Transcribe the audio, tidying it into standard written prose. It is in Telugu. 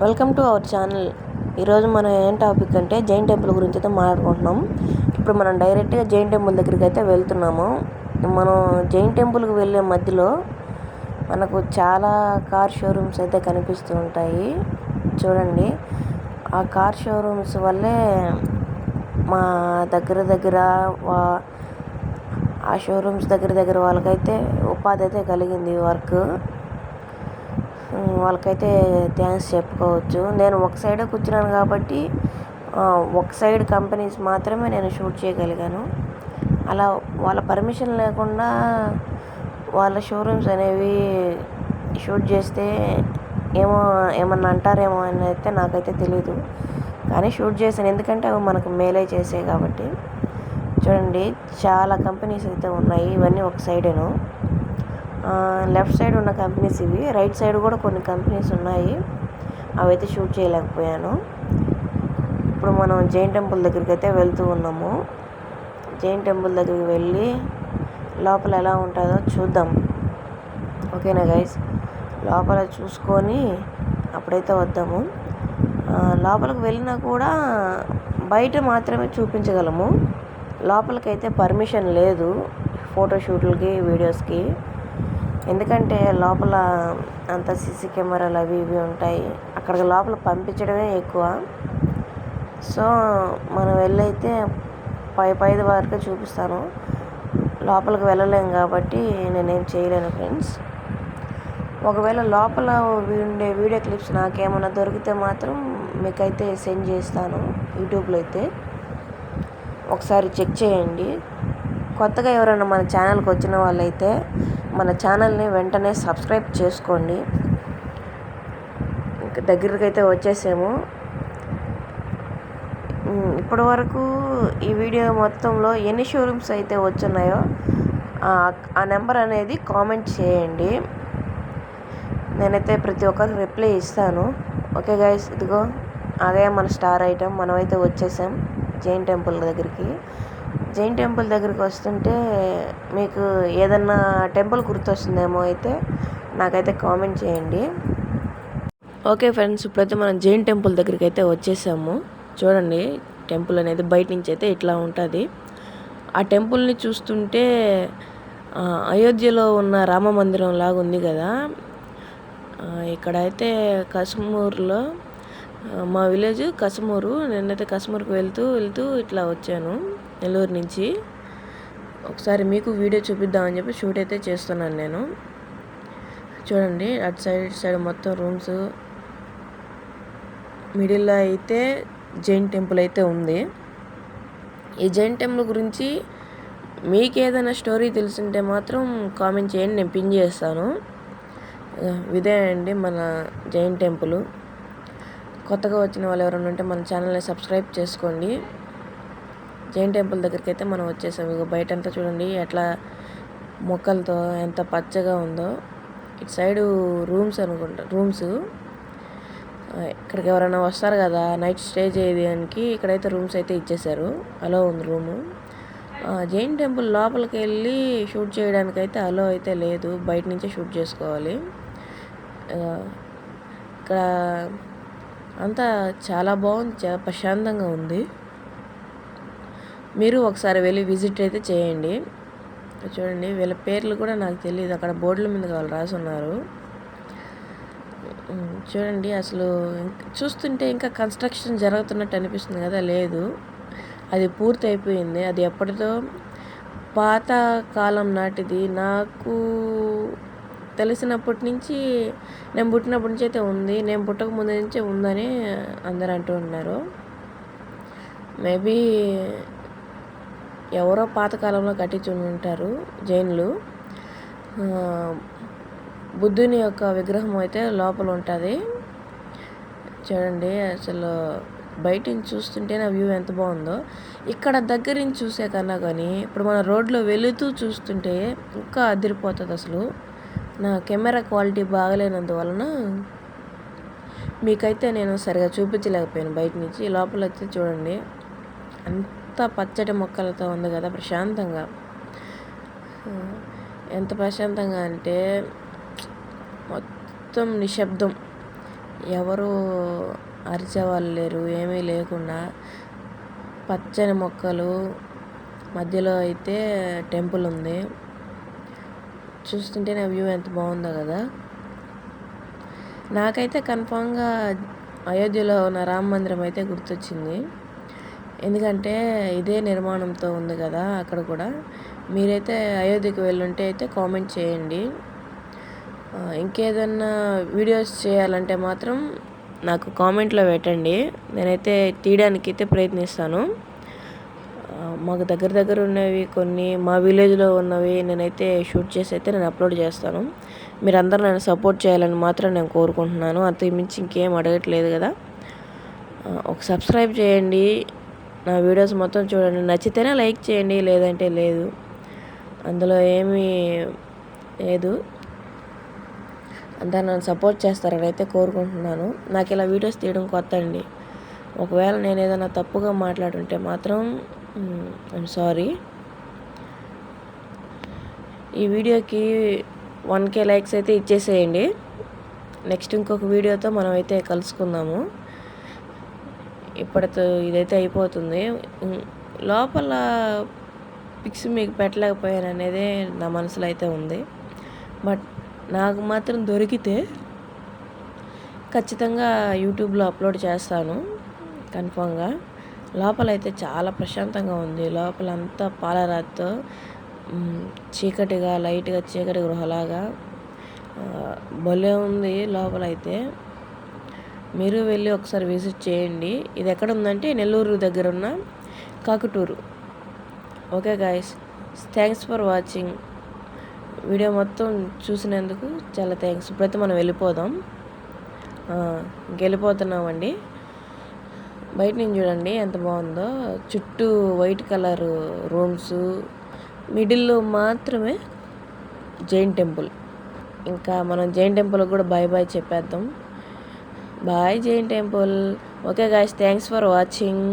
Welcome to our channel. ఈరోజు మనం ఏం టాపిక్ అంటే జైన్ టెంపుల్ గురించి అయితే మాట్లాడుకుంటున్నాం. ఇప్పుడు మనం డైరెక్ట్గా జైన్ టెంపుల్ దగ్గరికి అయితే వెళ్తున్నాము. మనం జైన్ టెంపుల్కి వెళ్ళే మధ్యలో మనకు చాలా కార్ షోరూమ్స్ అయితే కనిపిస్తూ ఉంటాయి. చూడండి, ఆ కార్ షోరూమ్స్ వల్లే మా దగ్గర ఆ షోరూమ్స్ దగ్గర వాళ్ళకైతే ఉపాధి అయితే కలిగింది. వాళ్ళకైతే థ్యాంక్స్ చెప్పుకోవచ్చు. నేను ఒక సైడే కూర్చున్నాను కాబట్టి ఒక సైడ్ కంపెనీస్ మాత్రమే నేను షూట్ చేయగలిగాను. అలా వాళ్ళ పర్మిషన్ లేకుండా వాళ్ళ షోరూమ్స్ అనేవి షూట్ చేస్తే ఏమన్నా అంటారేమో అని అయితే నాకైతే తెలీదు, కానీ షూట్ చేశాను. ఎందుకంటే అవి మనకు మేలే చేసాయి కాబట్టి. చూడండి, చాలా కంపెనీస్ అయితే ఉన్నాయి. ఇవన్నీ ఒక సైడేను. లెఫ్ట్ సైడ్ ఉన్న కంపెనీస్ ఇవి. రైట్ సైడ్ కూడా కొన్ని కంపెనీస్ ఉన్నాయి, అవైతే షూట్ చేయలేకపోయాను. ఇప్పుడు మనం జైన్ టెంపుల్ దగ్గరికి అయితే వెళ్తూ ఉన్నాము. జైన్ టెంపుల్ దగ్గరికి వెళ్ళి లోపల ఎలా ఉంటుందో చూద్దాం. ఓకేనా గైస్? లోపల చూసుకొని అప్పుడైతే వద్దాము. లోపలికి వెళ్ళినా కూడా బయట మాత్రమే చూపించగలము. లోపలికైతే పర్మిషన్ లేదు ఫోటోషూట్లకి, వీడియోస్కి. ఎందుకంటే లోపల అంత సీసీ కెమెరాలు అవి ఇవి ఉంటాయి. అక్కడికి లోపల పంపించడమే ఎక్కువ. సో మనం వెళ్ళైతే పైది వరకు చూపిస్తాను. లోపలికి వెళ్ళలేం కాబట్టి నేనేం చేయలేను ఫ్రెండ్స్. ఒకవేళ లోపల ఉండే వీడియో క్లిప్స్ నాకేమైనా దొరికితే మాత్రం మీకైతే సెండ్ చేస్తాను యూట్యూబ్లో అయితే. ఒకసారి చెక్ చేయండి. కొత్తగా ఎవరైనా మన ఛానల్కి వచ్చిన వాళ్ళైతే మన ఛానల్ని వెంటనే సబ్స్క్రైబ్ చేసుకోండి. ఇంకా దగ్గరికి అయితే వచ్చేసాము. ఇప్పటి వరకు ఈ వీడియో మొత్తంలో ఎన్ని షోరూమ్స్ అయితే వచ్చున్నాయో ఆ నెంబర్ అనేది కామెంట్ చేయండి. నేనైతే ప్రతి ఒక్కరికి రిప్లై ఇస్తాను. ఓకే గైస్, ఇదిగో అదే మన స్టార్ ఐటమ్. మనమైతే వచ్చేసాం జైన్ టెంపుల్ దగ్గరికి. జైన్ టెంపుల్ దగ్గరికి వస్తుంటే మీకు ఏదన్నా టెంపుల్ గుర్తొస్తుందేమో అయితే నాకైతే కామెంట్ చేయండి. ఓకే ఫ్రెండ్స్, ఇప్పుడైతే మనం జైన్ టెంపుల్ దగ్గరికి అయితే వచ్చేసాము. చూడండి, టెంపుల్ అనేది బయట నుంచి అయితే ఇట్లా ఉంటుంది. ఆ టెంపుల్ని చూస్తుంటే అయోధ్యలో ఉన్న రామ మందిరం లాగా ఉంది కదా. ఇక్కడైతే కశ్మూర్లో, మా విలేజ్ కశ్మూరు. నేనైతే కశ్మూర్కి వెళ్తూ ఇట్లా వచ్చాను నెల్లూరు నుంచి. ఒకసారి మీకు వీడియో చూపిద్దామని చెప్పి షూట్ అయితే చేస్తున్నాను నేను. చూడండి, అటు సైడ్ మొత్తం రూమ్స్. మిడిల్లో అయితే జైన్ టెంపుల్ అయితే ఉంది. ఈ జైన్ టెంపుల్ గురించి మీకు ఏదైనా స్టోరీ తెలుసుంటే మాత్రం కామెంట్ చేయండి, నేను పిన్ చేస్తాను. ఇదే అండి మన జైన్ టెంపుల్. కొత్తగా వచ్చిన వాళ్ళు ఎవరైనా ఉంటే మన ఛానల్ని సబ్స్క్రైబ్ చేసుకోండి. జైన్ టెంపుల్ దగ్గరికి అయితే మనం వచ్చేసాం. ఇక బయట అంతా చూడండి ఎట్లా మొక్కలతో ఎంత పచ్చగా ఉందో. ఇటు సైడు రూమ్స్ అనుకుంటా, రూమ్స్. ఇక్కడికి ఎవరైనా వస్తారు కదా నైట్ స్టే చేయడానికి, ఇక్కడైతే రూమ్స్ అయితే ఇచ్చేసారు. అలో ఉంది రూము. జైన్ టెంపుల్ లోపలికి వెళ్ళి షూట్ చేయడానికి అయితే అలో అయితే లేదు, బయట నుంచే షూట్ చేసుకోవాలి. ఇక్కడ అంతా చాలా బాగుంది, చాలా ప్రశాంతంగా ఉంది. మీరు ఒకసారి వెళ్ళి విజిట్ అయితే చేయండి. చూడండి, వీళ్ళ పేర్లు కూడా నాకు తెలియదు, అక్కడ బోర్డుల మీద వాళ్ళు రాసి ఉన్నారు. చూడండి, అసలు చూస్తుంటే ఇంకా కన్స్ట్రక్షన్ జరుగుతున్నట్టు అనిపిస్తుంది కదా, లేదు, అది పూర్తి అయిపోయింది. అది ఎప్పటిదో పాత కాలం నాటిది. నాకు తెలిసినప్పటి నుంచి, నేను పుట్టినప్పటి నుంచి అయితే ఉంది. నేను పుట్టక ముందు నుంచే ఉందని అందరు అంటూ ఉన్నారు. మేబీ ఎవరో పాతకాలంలో కట్టించి ఉంటారు జైన్లు. బుద్ధుని యొక్క విగ్రహం అయితే లోపల ఉంటుంది. చూడండి, అసలు బయట నుంచి చూస్తుంటే నా వ్యూ ఎంత బాగుందో. ఇక్కడ దగ్గర నుంచి చూసే కన్నా కానీ ఇప్పుడు మన రోడ్లో వెళుతూ చూస్తుంటే ఇంకా అదిరిపోతుంది. అసలు నా కెమెరా క్వాలిటీ బాగలేనందువలన మీకైతే నేను సరిగా చూపించలేకపోయాను బయట నుంచి. లోపల అయితే చూడండి అంత పచ్చటి మొక్కలతో ఉంది కదా, ప్రశాంతంగా. ఎంత ప్రశాంతంగా అంటే మొత్తం నిశ్శబ్దం. ఎవరు అరిచేవాళ్ళు లేరు, ఏమీ లేకుండా పచ్చని మొక్కలు మధ్యలో అయితే టెంపుల్ ఉంది. చూస్తుంటే నా వ్యూ ఎంత బాగుందో కదా. నాకైతే కన్ఫామ్గా అయోధ్యలో ఉన్న రామ మందిరం అయితే గుర్తొచ్చింది. ఎందుకంటే ఇదే నిర్మాణంతో ఉంది కదా అక్కడ కూడా. మీరైతే అయోధ్యకు వెళ్ళుంటే అయితే కామెంట్ చేయండి. ఇంకేదన్నా వీడియోస్ చేయాలంటే మాత్రం నాకు కామెంట్లో పెట్టండి, నేనైతే తీయడానికి అయితే ప్రయత్నిస్తాను. మాకు దగ్గర ఉన్నవి కొన్ని, మా విలేజ్లో ఉన్నవి నేనైతే షూట్ చేసి అయితే నేను అప్లోడ్ చేస్తాను. మీరందరూ నన్ను సపోర్ట్ చేయాలని మాత్రం నేను కోరుకుంటున్నాను. అంతకుమించి ఇంకేం అడగట్లేదు కదా. ఒక సబ్స్క్రైబ్ చేయండి, నా వీడియోస్ మొత్తం చూడండి, నచ్చితేనే లైక్ చేయండి, లేదంటే లేదు, అందులో ఏమీ లేదు. అంతా నన్ను సపోర్ట్ చేస్తారని అయితే కోరుకుంటున్నాను. నాకు ఇలా వీడియోస్ తీయడం కొత్త అండి. ఒకవేళ నేను ఏదైనా తప్పుగా మాట్లాడుంటే మాత్రం ఐఎమ్ సారీ. ఈ వీడియోకి 1K లైక్స్ అయితే ఇచ్చేసేయండి. నెక్స్ట్ ఇంకొక వీడియోతో మనం అయితే కలుసుకుందాము. ఇప్పటితో ఇదైతే అయిపోతుంది. లోపల పిక్స్ మీకు పెట్టలేకపోయాను అనేది నా మనసులో అయితే ఉంది. బట్ నాకు మాత్రం దొరికితే ఖచ్చితంగా యూట్యూబ్లో అప్లోడ్ చేస్తాను కన్ఫామ్గా. లోపలైతే చాలా ప్రశాంతంగా ఉంది. లోపలంతా పాలరాతితో చీకటిగా, లైట్గా చీకటి గృహలాగా భలే ఉంది లోపలైతే. మీరు వెళ్ళి ఒకసారి విజిట్ చేయండి. ఇది ఎక్కడ ఉందంటే నెల్లూరు దగ్గర ఉన్న Kakuturu. Okay guys, thanks for watching. Video మొత్తం చూసినందుకు చాలా థ్యాంక్స్. ఇప్పుడైతే మనం వెళ్ళిపోదాం. వెళ్ళిపోతున్నామండి. బయట నుంచి చూడండి ఎంత బాగుందో. చుట్టూ వైట్ కలర్ రూమ్స్, మిడిల్లో మాత్రమే జైన్ టెంపుల్. ఇంకా మనం జైన్ టెంపుల్కి కూడా బాయ్ బాయ్ చెప్పేద్దాం. Bye Jain temple. Okay guys, thanks for watching.